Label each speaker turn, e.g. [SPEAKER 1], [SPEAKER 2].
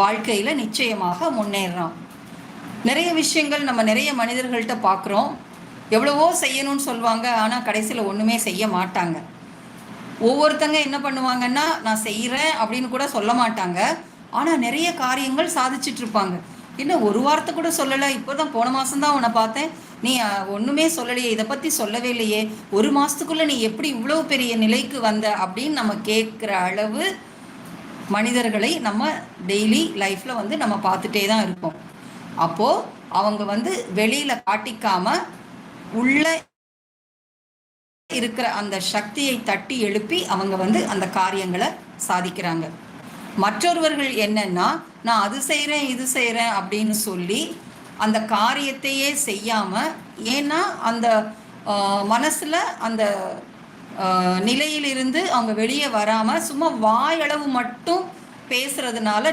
[SPEAKER 1] வாழ்க்கையில் நிச்சயமாக முன்னேறான். நிறைய விஷயங்கள் நம்ம நிறைய மனிதர்கள்ட்ட பார்க்குறோம். எவ்வளவோ செய்யணும்னு சொல்லுவாங்க, ஆனால் கடைசியில் ஒன்றுமே செய்ய மாட்டாங்க. ஒவ்வொருத்தங்க என்ன பண்ணுவாங்கன்னா, நான் செய்கிறேன் அப்படின்னு கூட சொல்ல மாட்டாங்க. ஆனால் நிறைய காரியங்கள் சாதிச்சிட்ருப்பாங்க. என்ன ஒரு வார்த்தை கூட சொல்லலை, இப்போ தான் போன மாதம்தான் உன்னை பார்த்தேன், நீ ஒன்றுமே சொல்லலையே, இதை பற்றி சொல்லவே இல்லையே, ஒரு மாதத்துக்குள்ளே நீ எப்படி இவ்வளோ பெரிய நிலைக்கு வந்த அப்படின்னு நம்ம கேட்குற அளவு மனிதர்களை நம்ம டெய்லி லைஃப்பில் வந்து நம்ம பார்த்துட்டே தான் இருக்கோம். அப்போது அவங்க வந்து வெளியில் காட்டிக்காமல் உள்ள இருக்கிற அந்த சக்தியை தட்டி எழுப்பி அவங்க வந்து அந்த காரியங்களை சாதிக்கிறாங்க. மற்றொருவர்கள் என்னன்னா, நான் அது செய்கிறேன் இது செய்கிறேன் அப்படின்னு சொல்லி அந்த காரியத்தையே செய்யாமல், ஏன்னா அந்த மனசில் அந்த நிலையிலிருந்து அவங்க வெளியே வராமல் சும்மா வாயளவு மட்டும் பேசுறதுனால